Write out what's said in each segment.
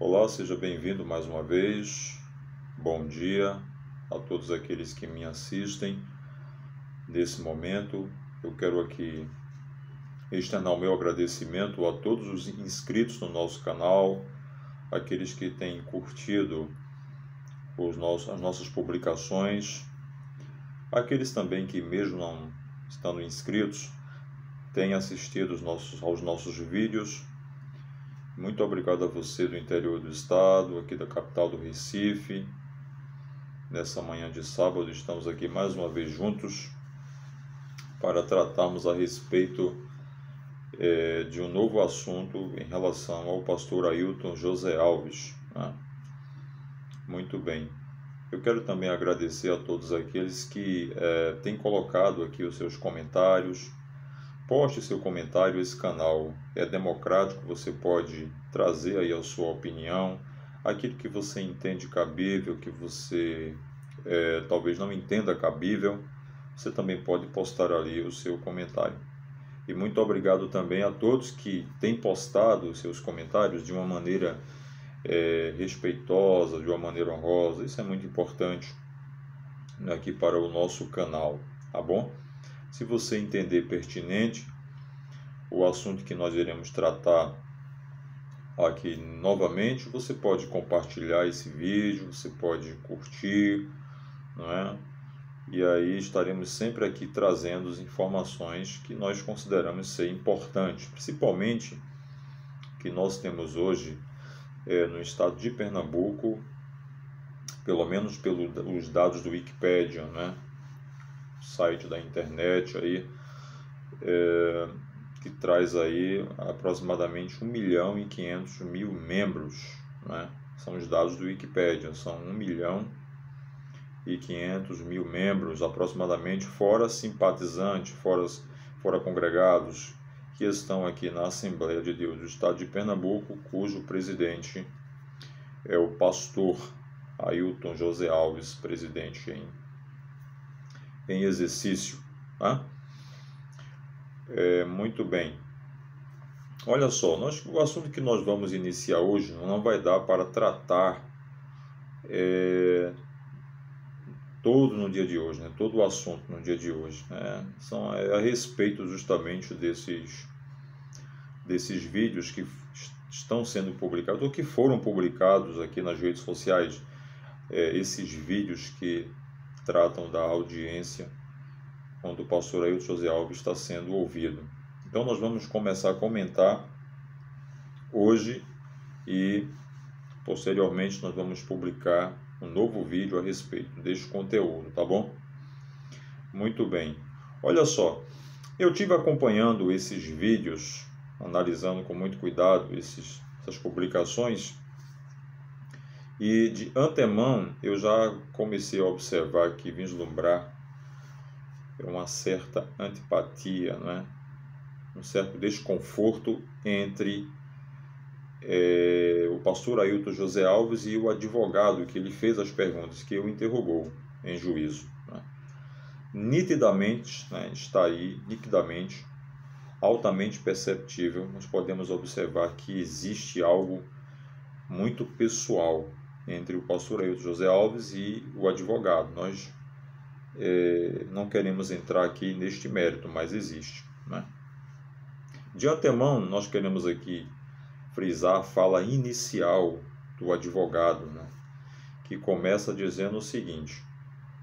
Olá, seja bem-vindo mais uma vez. Bom dia a todos aqueles que me assistem nesse momento. Eu quero aqui externar o meu agradecimento a todos os inscritos no nosso canal, aqueles que têm curtido as nossas publicações, aqueles também que, mesmo não estando inscritos, têm assistido aos nossos vídeos. Muito obrigado a você do interior do estado, aqui da capital do Recife. Nessa manhã de sábado estamos aqui mais uma vez juntos para tratarmos a respeito de um novo assunto em relação ao pastor Ailton José Alves, né? Muito bem. Eu quero também agradecer a todos aqueles que têm colocado aqui os seus comentários. Poste seu comentário, esse canal é democrático, você pode trazer aí a sua opinião, aquilo que você entende cabível, que você talvez não entenda cabível, você também pode postar ali o seu comentário. E muito obrigado também a todos que têm postado os seus comentários de uma maneira respeitosa, de uma maneira honrosa. Isso é muito importante aqui para o nosso canal, tá bom? Se você entender pertinente o assunto que nós iremos tratar aqui novamente, você pode compartilhar esse vídeo, você pode curtir, não é? E aí estaremos sempre aqui trazendo as informações que nós consideramos ser importantes, principalmente que nós temos hoje no estado de Pernambuco, pelo menos pelos dados do Wikipedia, né? Site da internet aí, que traz aí aproximadamente 1.500.000 membros, né? São os dados do Wikipedia, são 1.500.000 membros aproximadamente, fora simpatizantes, fora congregados, que estão aqui na Assembleia de Deus do Estado de Pernambuco, cujo presidente é o pastor Ailton José Alves, presidente em exercício, tá? Muito bem. Olha só, o assunto que nós vamos iniciar hoje não vai dar para tratar todo no dia de hoje, né? Todo o assunto no dia de hoje, né? São a respeito justamente desses vídeos que estão sendo publicados ou que foram publicados aqui nas redes sociais, esses vídeos que tratam da audiência quando o pastor Ailton José Alves está sendo ouvido. Então nós vamos começar a comentar hoje e posteriormente nós vamos publicar um novo vídeo a respeito deste conteúdo, tá bom? Muito bem. Olha só, eu tive acompanhando esses vídeos, analisando com muito cuidado essas publicações, e de antemão eu já comecei a observar aqui, vislumbrar uma certa antipatia, né? Um certo desconforto entre o pastor Ailton José Alves e o advogado que ele fez as perguntas, que o interrogou em juízo, né? Nitidamente, né, está aí, nitidamente, altamente perceptível, nós podemos observar que existe algo muito pessoal entre o pastor Ailton José Alves e o advogado. Nós não queremos entrar aqui neste mérito, mas existe, né? De antemão, nós queremos aqui frisar a fala inicial do advogado, né, que começa dizendo o seguinte,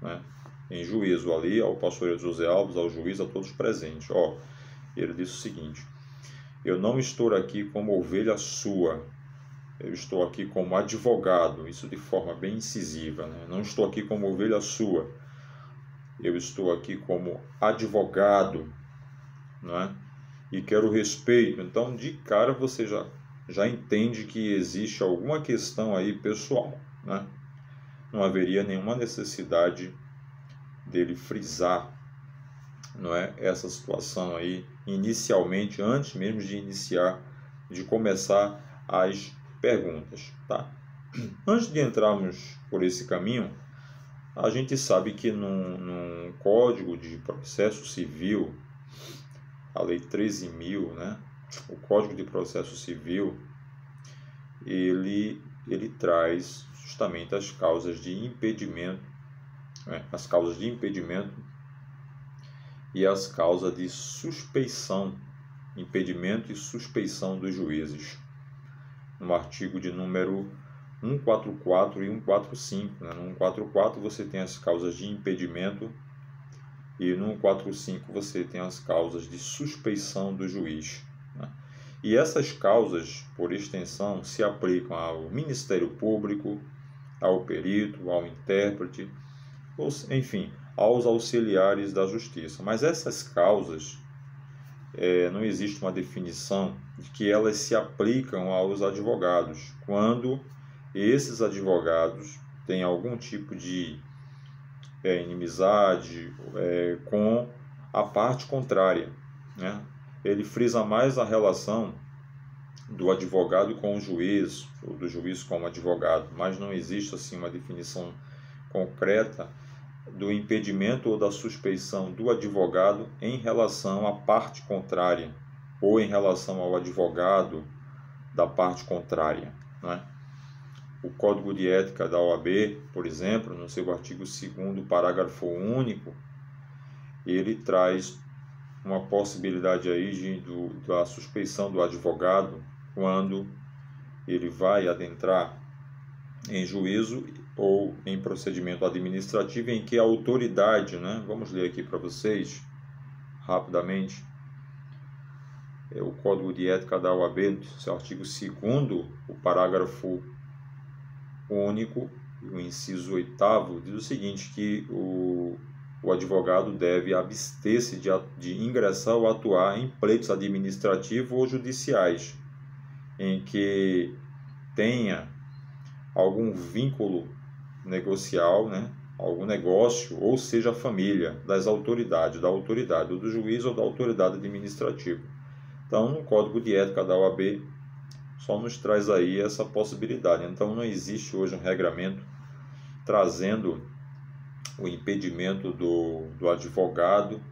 né, em juízo ali ao pastor Ailton José Alves, ao juiz, a todos presentes. Ele disse o seguinte: eu não estou aqui como ovelha sua, eu estou aqui como advogado, isso de forma bem incisiva, né? Não estou aqui como ovelha sua, eu estou aqui como advogado, não é? E quero respeito. Então, de cara, você já entende que existe alguma questão aí pessoal, né? Não haveria nenhuma necessidade dele frisar, não é, essa situação aí inicialmente, antes mesmo de começar as perguntas, tá? Antes de entrarmos por esse caminho, a gente sabe que num Código de Processo Civil, a Lei 13.000, né? O Código de Processo Civil, ele traz justamente as causas de impedimento, as causas de impedimento e as causas de suspeição, impedimento e suspeição dos juízes, no artigo de número 144 e 145. No 144 você tem as causas de impedimento e no 145 você tem as causas de suspeição do juiz. E essas causas, por extensão, se aplicam ao Ministério Público, ao perito, ao intérprete, enfim, aos auxiliares da justiça. Mas essas causas, não existe uma definição de que elas se aplicam aos advogados, quando esses advogados têm algum tipo de inimizade com a parte contrária, né? Ele frisa mais a relação do advogado com o juiz, ou do juiz com o advogado, mas não existe assim uma definição concreta do impedimento ou da suspeição do advogado em relação à parte contrária, ou em relação ao advogado da parte contrária, né? O Código de Ética da OAB, por exemplo, no seu artigo 2º, parágrafo único, ele traz uma possibilidade aí da suspeição do advogado quando ele vai adentrar em juízo ou em procedimento administrativo em que a autoridade, né? Vamos ler aqui para vocês rapidamente. O Código de Ética da OAB, seu artigo 2º, o parágrafo único, o inciso 8º, diz o seguinte, que o advogado deve abster-se de ingressar ou atuar em pleitos administrativos ou judiciais em que tenha algum vínculo negocial, né? Algum negócio, ou seja, a família das autoridades, da autoridade ou do juiz ou da autoridade administrativa. Então, no Código de Ética da OAB, só nos traz aí essa possibilidade. Então, não existe hoje um regramento trazendo o impedimento do advogado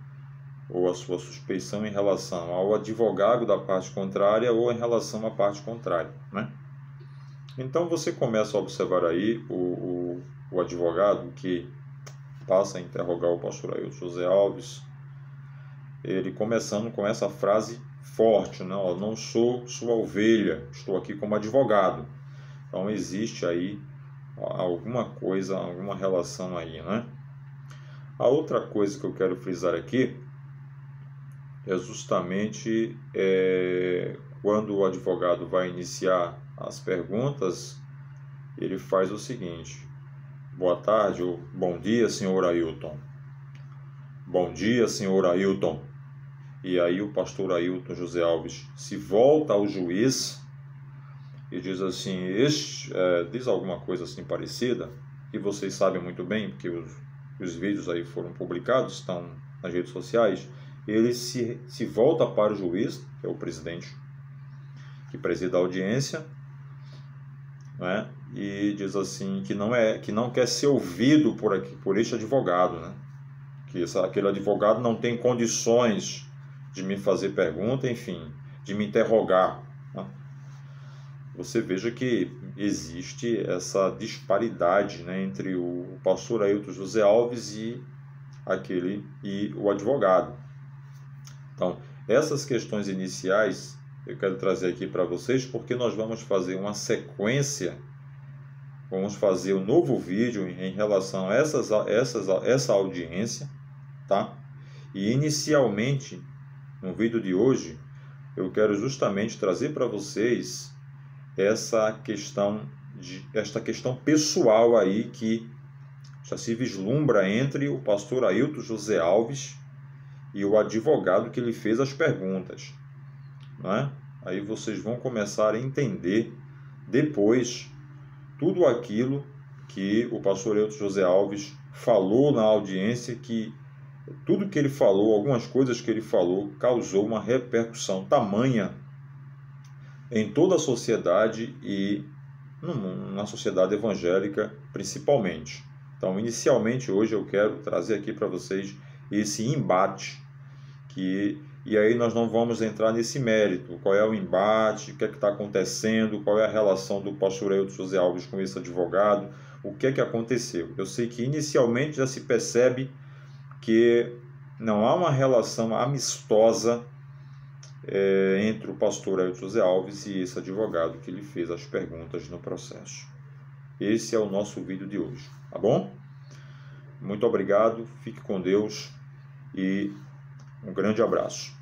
ou a sua suspeição em relação ao advogado da parte contrária ou em relação à parte contrária, né? Então, você começa a observar aí o advogado que passa a interrogar o pastor Ailton José Alves, ele começando com essa frase forte, né? Não sou sua ovelha, estou aqui como advogado. Então, existe aí alguma coisa, alguma relação aí, né? A outra coisa que eu quero frisar aqui é justamente quando o advogado vai iniciar as perguntas, ele faz o seguinte: boa tarde ou bom dia, senhor Ailton. Bom dia, senhor Ailton. E aí o pastor Ailton José Alves se volta ao juiz e diz assim, diz alguma coisa assim parecida, que vocês sabem muito bem, porque os vídeos aí foram publicados, estão nas redes sociais. Ele se volta para o juiz, que é o presidente que presida a audiência, né? E diz assim que não quer ser ouvido por este advogado, né? Que aquele advogado não tem condições de me fazer pergunta, enfim, de me interrogar, né? Você veja que existe essa disparidade, né, entre o pastor Ailton José Alves e o advogado. Então, essas questões iniciais eu quero trazer aqui para vocês, porque nós vamos fazer uma sequência, vamos fazer um novo vídeo em relação a essa audiência, tá? E inicialmente, no vídeo de hoje, eu quero justamente trazer para vocês esta questão pessoal aí que já se vislumbra entre o pastor Ailton José Alves e o advogado que lhe fez as perguntas, né? Aí vocês vão começar a entender depois tudo aquilo que o pastor Ailton José Alves falou na audiência, que tudo que ele falou, algumas coisas que ele falou, causou uma repercussão tamanha em toda a sociedade e na sociedade evangélica principalmente. Então, inicialmente, hoje eu quero trazer aqui para vocês esse embate que e aí nós não vamos entrar nesse mérito, qual é o embate, o que é que está acontecendo, qual é a relação do pastor Ailton José Alves com esse advogado, o que é que aconteceu. Eu sei que inicialmente já se percebe que não há uma relação amistosa entre o pastor Ailton José Alves e esse advogado que lhe fez as perguntas no processo. Esse é o nosso vídeo de hoje, tá bom? Muito obrigado, fique com Deus e um grande abraço.